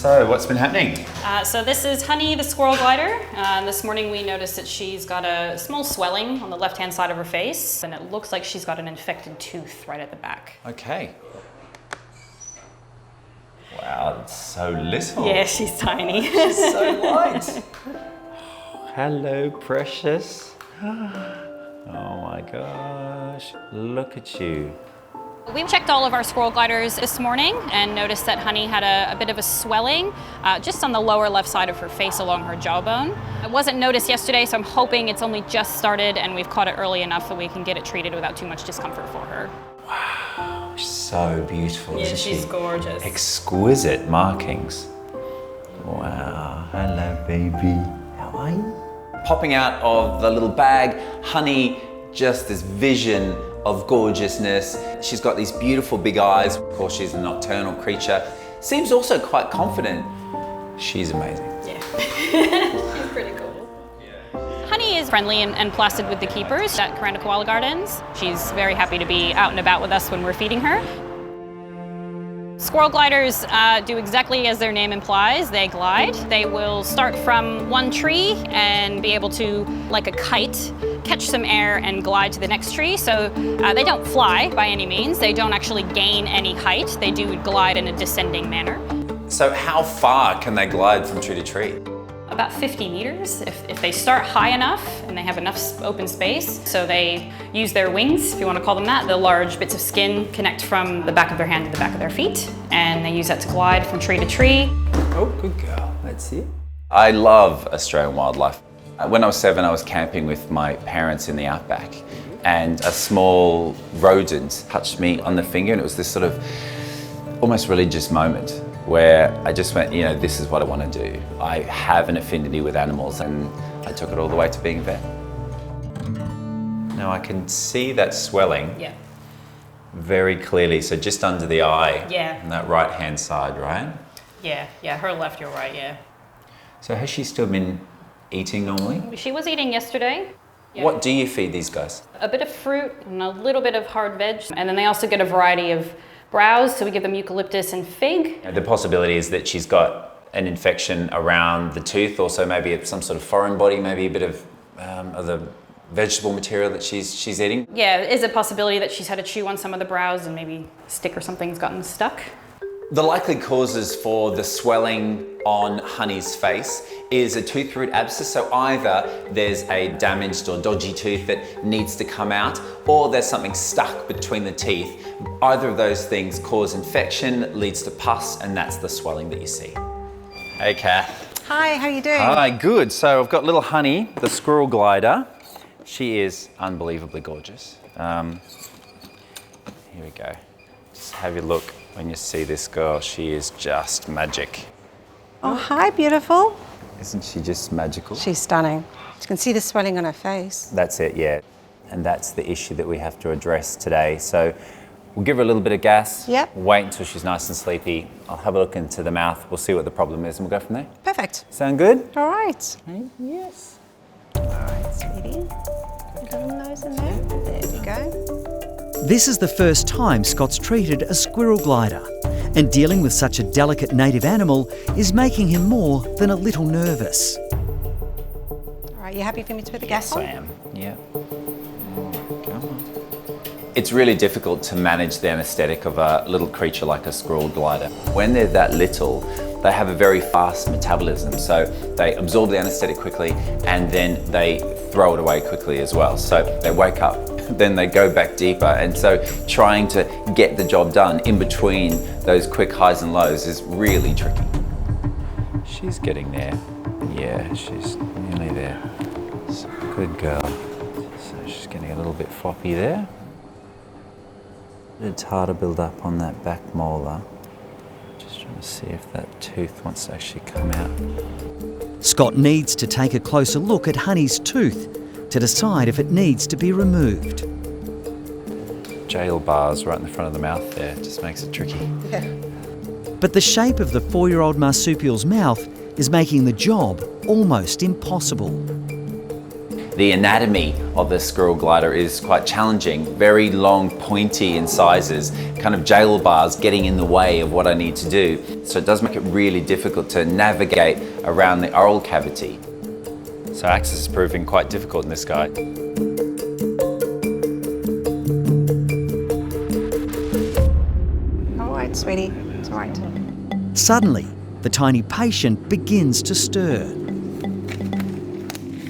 So what's been happening? So this is Honey, the squirrel glider. This morning we noticed that she's got a small swelling on the left-hand side of her face, and it looks like she's got an infected tooth right at the back. Okay. Wow, that's so little. Yeah, she's tiny. She's so light. Hello, precious. Oh my gosh, look at you. We checked all of our squirrel gliders this morning and noticed that Honey had a bit of a swelling just on the lower left side of her face along her jawbone. It wasn't noticed yesterday, so I'm hoping it's only just started and we've caught it early enough that we can get it treated without too much discomfort for her. Wow, so beautiful, isn't she? She's gorgeous. Exquisite markings. Wow, hello baby. How are you? Popping out of the little bag, Honey, just this vision of gorgeousness. She's got these beautiful big eyes. Of course, she's a nocturnal creature. Seems also quite confident. She's amazing. Yeah, she's pretty cool. Honey is friendly and placid with the keepers at Karanda Koala Gardens. She's very happy to be out and about with us when we're feeding her. Squirrel gliders do exactly as their name implies. They glide. They will start from one tree and be able to, like a kite, catch some air and glide to the next tree. So they don't fly by any means. They don't actually gain any height. They do glide in a descending manner. So how far can they glide from tree to tree? About 50 meters if they start high enough and they have enough open space. So they use their wings, if you want to call them that. The large bits of skin connect from the back of their hand to the back of their feet, and they use that to glide from tree to tree. Oh, good girl. Let's see it. I love Australian wildlife. When I was 7, I was camping with my parents in the outback, and a small rodent touched me on the finger, and it was this sort of almost religious moment where I just went, you know, this is what I want to do. I have an affinity with animals, and I took it all the way to being a vet. Now I can see that swelling very clearly, so just under the eye on that right-hand side, right? Yeah, her left, your right, yeah. So has she still been eating normally? She was eating yesterday. Yeah. What do you feed these guys? A bit of fruit and a little bit of hard veg, and then they also get a variety of browse, so we give them eucalyptus and fig. The possibility is that she's got an infection around the tooth, also maybe it's some sort of foreign body, maybe a bit of the vegetable material that she's eating. Yeah, it is a possibility that she's had to chew on some of the browse and maybe a stick or something's gotten stuck. The likely causes for the swelling on Honey's face is a tooth root abscess. So either there's a damaged or dodgy tooth that needs to come out, or there's something stuck between the teeth. Either of those things cause infection, leads to pus, and that's the swelling that you see. Hey, Kath. Hi, how are you doing? Hi, good. So I've got little Honey, the squirrel glider. She is unbelievably gorgeous. Here we go. Just have a look. When you see this girl, she is just magic. Oh, hi, beautiful. Isn't she just magical? She's stunning. You can see the swelling on her face. That's it, yeah. And that's the issue that we have to address today. So we'll give her a little bit of gas. Yep. Wait until she's nice and sleepy. I'll have a look into the mouth. We'll see what the problem is and we'll go from there. Perfect. Sound good? All right. Yes. All right, sweetie. Put a nose in there. There we go. This is the first time Scott's treated a squirrel glider, and dealing with such a delicate native animal is making him more than a little nervous. All right, you happy for me to put the gas on? Yes, I am. Yeah. Come on. It's really difficult to manage the anaesthetic of a little creature like a squirrel glider. When they're that little, they have a very fast metabolism, so they absorb the anaesthetic quickly and then they throw it away quickly as well. So they wake up, then they go back deeper, and so trying to get the job done in between those quick highs and lows is really tricky. She's getting there. Yeah, she's nearly there. So, good girl. So she's getting a little bit floppy there. It's hard to build up on that back molar. Just trying to see if that tooth wants to actually come out. Scott needs to take a closer look at Honey's tooth to decide if it needs to be removed. Jail bars right in the front of the mouth there just makes it tricky. Yeah. But the shape of the 4-year-old marsupial's mouth is making the job almost impossible. The anatomy of the squirrel glider is quite challenging, very long, pointy incisors, kind of jail bars getting in the way of what I need to do. So it does make it really difficult to navigate around the oral cavity. So access is proving quite difficult in this guy. All right, sweetie, it's all right. Suddenly, the tiny patient begins to stir.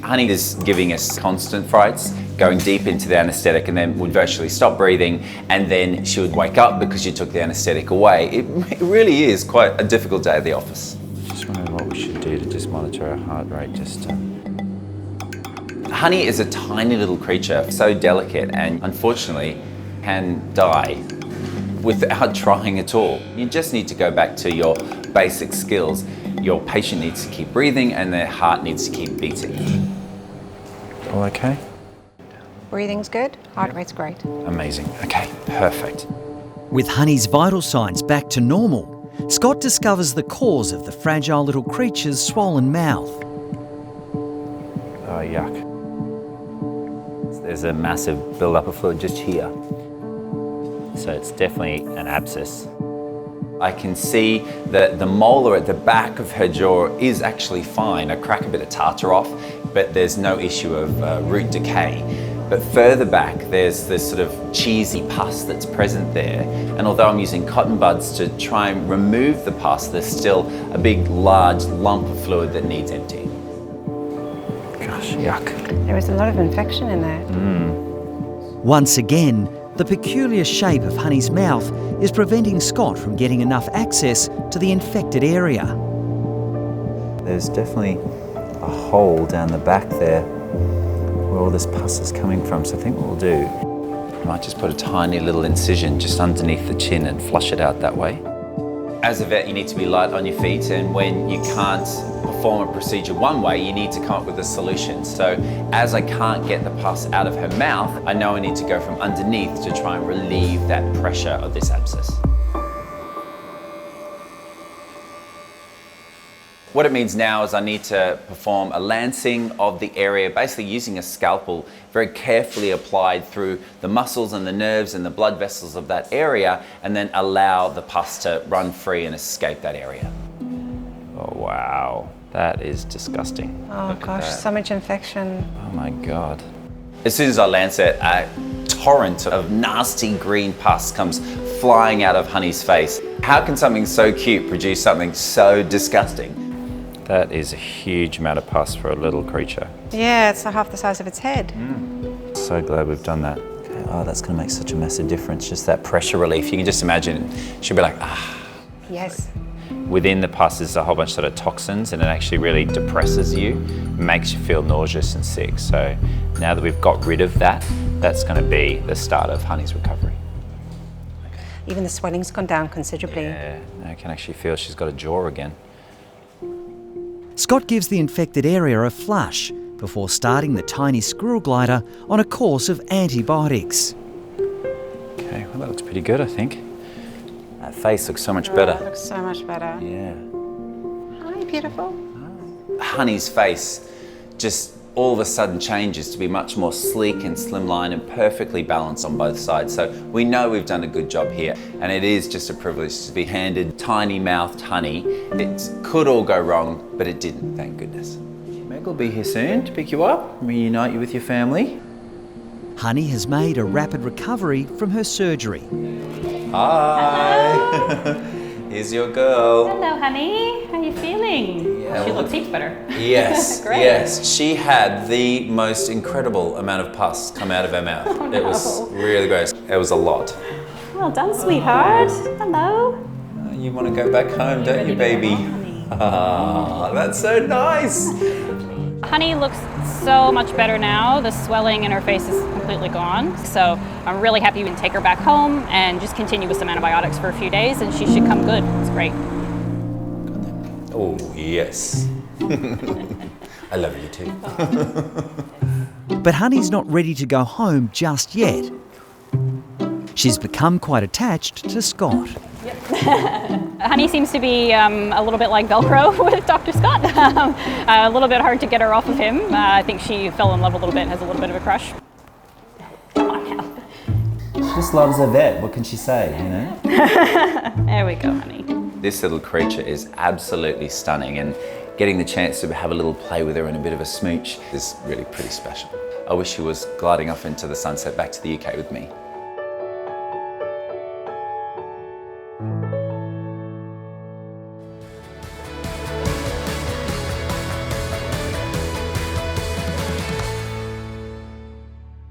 Honey is giving us constant frights, going deep into the anaesthetic, and then would virtually stop breathing, and then she would wake up because you took the anaesthetic away. It really is quite a difficult day at the office. Just wondering what we should do to just monitor her heart rate. Honey is a tiny little creature, so delicate, and unfortunately can die without trying at all. You just need to go back to your basic skills. Your patient needs to keep breathing and their heart needs to keep beating. All okay? Breathing's good, heart rate's great. Amazing. Okay, perfect. With Honey's vital signs back to normal, Scott discovers the cause of the fragile little creature's swollen mouth. Oh, yuck. There's a massive build-up of fluid just here. So it's definitely an abscess. I can see that the molar at the back of her jaw is actually fine. I crack a bit of tartar off, but there's no issue of root decay. But further back, there's this sort of cheesy pus that's present there. And although I'm using cotton buds to try and remove the pus, there's still a big, large lump of fluid that needs emptying. Gosh, yuck. There is a lot of infection in there. Once again, the peculiar shape of Honey's mouth is preventing Scott from getting enough access to the infected area. There's definitely a hole down the back there where all this pus is coming from. So I think what we'll do, I might just put a tiny little incision just underneath the chin and flush it out that way. As a vet, you need to be light on your feet, and when you can't perform a procedure one way, you need to come up with a solution. So as I can't get the pus out of her mouth, I know I need to go from underneath to try and relieve that pressure of this abscess. What it means now is I need to perform a lancing of the area, basically using a scalpel, very carefully applied through the muscles and the nerves and the blood vessels of that area, and then allow the pus to run free and escape that area. Oh wow, that is disgusting. Oh Look gosh, at that. so much infection. Oh my God. As soon as I lance it, a torrent of nasty green pus comes flying out of Honey's face. How can something so cute produce something so disgusting? That is a huge amount of pus for a little creature. Yeah, it's half the size of its head. So glad we've done that. Okay. Oh, that's going to make such a massive difference. Just that pressure relief. You can just imagine. She'll be like, ah. Yes. Within the pus is a whole bunch of sort of toxins, and it actually really depresses you, makes you feel nauseous and sick. So now that we've got rid of that, that's going to be the start of Honey's recovery. Even the swelling's gone down considerably. Yeah, I can actually feel she's got a jaw again. Scott gives the infected area a flush before starting the tiny squirrel glider on a course of antibiotics. Okay, well that looks pretty good, I think. That face looks so much better. It looks so much better. Yeah. Hi, beautiful. Honey's face just all of a sudden changes to be much more sleek and slimline and perfectly balanced on both sides. So we know we've done a good job here, and it is just a privilege to be handed tiny-mouthed Honey. It could all go wrong, but it didn't, thank goodness. Meg will be here soon to pick you up, reunite you with your family. Honey has made a rapid recovery from her surgery. Hi! Here's your girl. Hello, honey. How are you feeling? Yeah, She well, looks heaps better. Yes, Great. yes. She had the most incredible amount of pus come out of her mouth. Oh, It was no. really gross. It was a lot. Well done, sweetheart. Hello. You want to go back home, don't you, baby? Ah, that's so nice. Honey looks so much better now. The swelling in her face is completely gone. So I'm really happy we can take her back home and just continue with some antibiotics for a few days, and she should come good. It's great. Oh, yes. I love you too. But Honey's not ready to go home just yet. She's become quite attached to Scott. Yep. Honey seems to be a little bit like Velcro with Dr. Scott. A little bit hard to get her off of him. I think she fell in love a little bit, has a little bit of a crush. Come on now. She just loves her vet, what can she say, you know? There we go, honey. This little creature is absolutely stunning, and getting the chance to have a little play with her and a bit of a smooch is really pretty special. I wish she was gliding off into the sunset back to the UK with me.